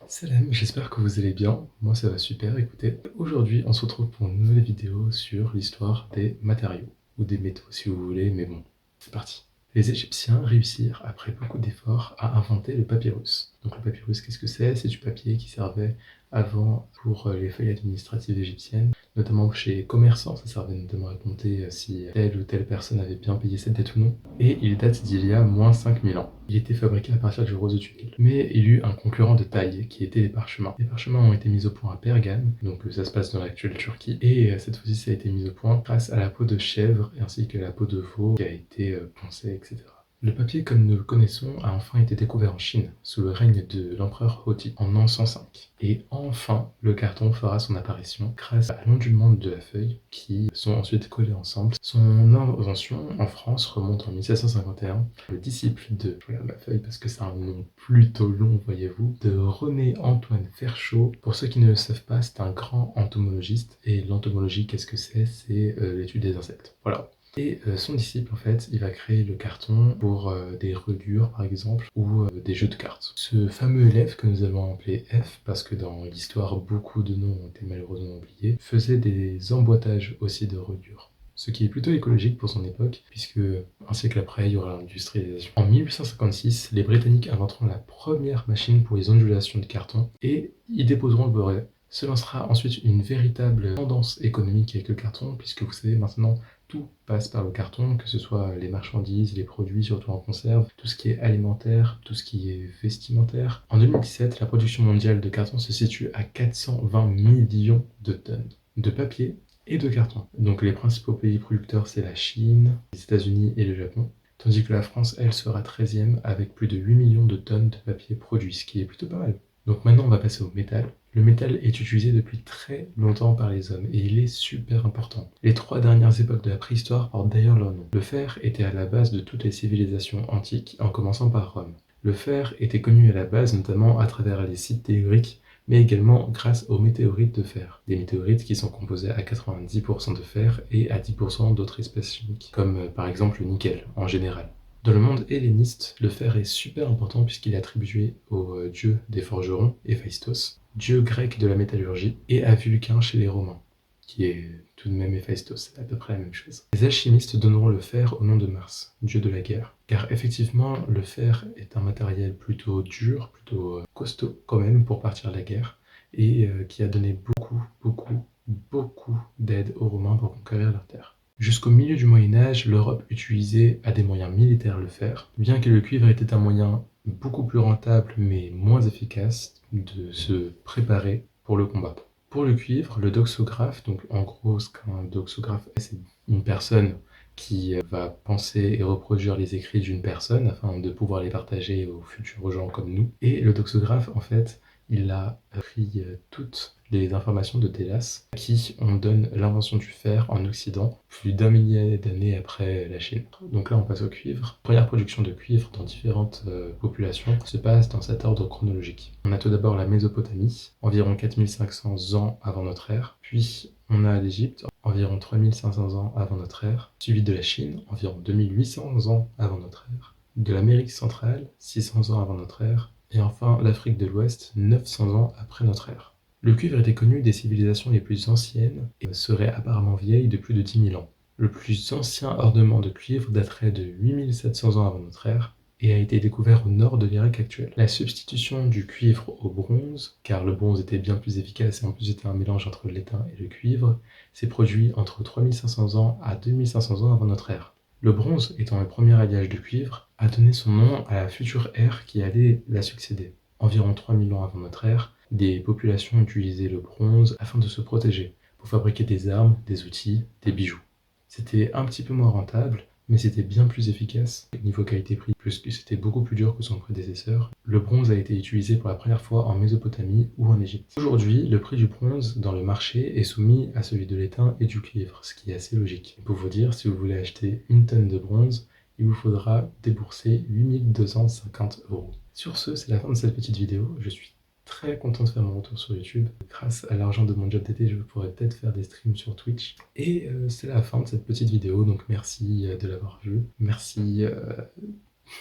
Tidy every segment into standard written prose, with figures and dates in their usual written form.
Salam, j'espère que vous allez bien. Moi ça va super, écoutez. Aujourd'hui on se retrouve pour une nouvelle vidéo sur l'histoire des matériaux, ou des métaux si vous voulez, mais bon, c'est parti. Les Égyptiens réussirent, après beaucoup d'efforts, à inventer le papyrus. Donc le papyrus, qu'est-ce que c'est? C'est du papier qui servait avant pour les feuilles administratives égyptiennes, notamment chez les commerçants. Ça servait notamment à compter si telle ou telle personne avait bien payé cette dette ou non. Et il date d'il y a moins 5000 ans. Il était fabriqué à partir du rose de Tunis. Mais il eut un concurrent de taille qui était les parchemins. Les parchemins ont été mis au point à Pergame, donc ça se passe dans l'actuelle Turquie, et cette fois-ci ça a été mis au point grâce à la peau de chèvre ainsi que la peau de veau qui a été poncée, etc. Le papier, comme nous le connaissons, a enfin été découvert en Chine, sous le règne de l'empereur Hoti, en an 105. Et enfin, le carton fera son apparition grâce à l'ondulement de la feuille, qui sont ensuite collés ensemble. Son invention en France remonte en 1751. Le disciple de, je regarde la feuille parce que c'est un nom plutôt long, voyez-vous, de René-Antoine Ferchaud. Pour ceux qui ne le savent pas, c'est un grand entomologiste. Et l'entomologie, qu'est-ce que c'est? C'est l'étude des insectes. Voilà. Et son disciple, en fait, il va créer le carton pour des reliures, par exemple, ou des jeux de cartes. Ce fameux élève, que nous allons appeler F, parce que dans l'histoire, beaucoup de noms ont été malheureusement oubliés, faisait des emboîtages aussi de reliures. Ce qui est plutôt écologique pour son époque, puisque un siècle après, il y aura l'industrialisation. En 1856, les Britanniques inventeront la première machine pour les ondulations de carton, et ils déposeront le brevet. Se lancera ensuite une véritable tendance économique avec le carton, puisque vous savez maintenant, tout passe par le carton, que ce soit les marchandises, les produits, surtout en conserve, tout ce qui est alimentaire, tout ce qui est vestimentaire. En 2017, la production mondiale de carton se situe à 420 millions de tonnes de papier et de carton. Donc les principaux pays producteurs, c'est la Chine, les États-Unis et le Japon. Tandis que la France, elle, sera 13e avec plus de 8 millions de tonnes de papier produit, ce qui est plutôt pas mal. Donc maintenant, on va passer au métal. Le métal est utilisé depuis très longtemps par les hommes et il est super important. Les 3 dernières époques de la préhistoire portent d'ailleurs leur nom. Le fer était à la base de toutes les civilisations antiques, en commençant par Rome. Le fer était connu à la base notamment à travers les sites telluriques, mais également grâce aux météorites de fer. Des météorites qui sont composées à 90% de fer et à 10% d'autres espèces chimiques, comme par exemple le nickel en général. Dans le monde helléniste, le fer est super important puisqu'il est attribué au dieu des forgerons, Héphaïstos, dieu grec de la métallurgie, et à Vulcain chez les Romains, qui est tout de même Héphaïstos, c'est à peu près la même chose. Les alchimistes donneront le fer au nom de Mars, dieu de la guerre, car effectivement le fer est un matériel plutôt dur, plutôt costaud quand même pour partir à la guerre, et qui a donné beaucoup d'aide aux Romains pour conquérir leur terre. Jusqu'au milieu du Moyen-Âge, l'Europe utilisait à des moyens militaires le fer, bien que le cuivre était un moyen beaucoup plus rentable mais moins efficace de se préparer pour le combat. Pour le cuivre, le doxographe, donc en gros ce qu'un doxographe est, c'est une personne qui va penser et reproduire les écrits d'une personne afin de pouvoir les partager aux futurs gens comme nous. Et le doxographe, en fait, il a pris toutes les informations de Délas, à qui on donne l'invention du fer en Occident, plus d'un millier d'années après la Chine. Donc là, on passe au cuivre. La première production de cuivre dans différentes populations se passe dans cet ordre chronologique. On a tout d'abord la Mésopotamie, environ 4500 ans avant notre ère, puis on a l'Égypte, environ 3500 ans avant notre ère, suivi de la Chine, environ 2800 ans avant notre ère, de l'Amérique centrale, 600 ans avant notre ère, et enfin l'Afrique de l'Ouest, 900 ans après notre ère. Le cuivre était connu des civilisations les plus anciennes et serait apparemment vieille de plus de 10 000 ans. Le plus ancien ornement de cuivre daterait de 8700 ans avant notre ère et a été découvert au nord de l'Irak actuel. La substitution du cuivre au bronze, car le bronze était bien plus efficace et en plus était un mélange entre l'étain et le cuivre, s'est produit entre 3500 ans à 2500 ans avant notre ère. Le bronze, étant le premier alliage de cuivre, a donné son nom à la future ère qui allait la succéder. Environ 3000 ans avant notre ère, des populations utilisaient le bronze afin de se protéger, pour fabriquer des armes, des outils, des bijoux. C'était un petit peu moins rentable, mais c'était bien plus efficace niveau qualité-prix, puisque c'était beaucoup plus dur que son prédécesseur. Le bronze a été utilisé pour la première fois en Mésopotamie ou en Égypte. Aujourd'hui, le prix du bronze dans le marché est soumis à celui de l'étain et du cuivre, ce qui est assez logique. Pour vous dire, si vous voulez acheter une tonne de bronze, il vous faudra débourser 8250 €. Sur ce, c'est la fin de cette petite vidéo. Je suis très content de faire mon retour sur YouTube. Grâce à l'argent de mon job d'été, je pourrais peut-être faire des streams sur Twitch. Et c'est la fin de cette petite vidéo, donc merci de l'avoir vue. Merci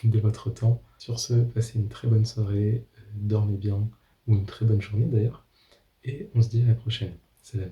de votre temps. Sur ce, passez une très bonne soirée, dormez bien, ou une très bonne journée d'ailleurs, et on se dit à la prochaine. Salam.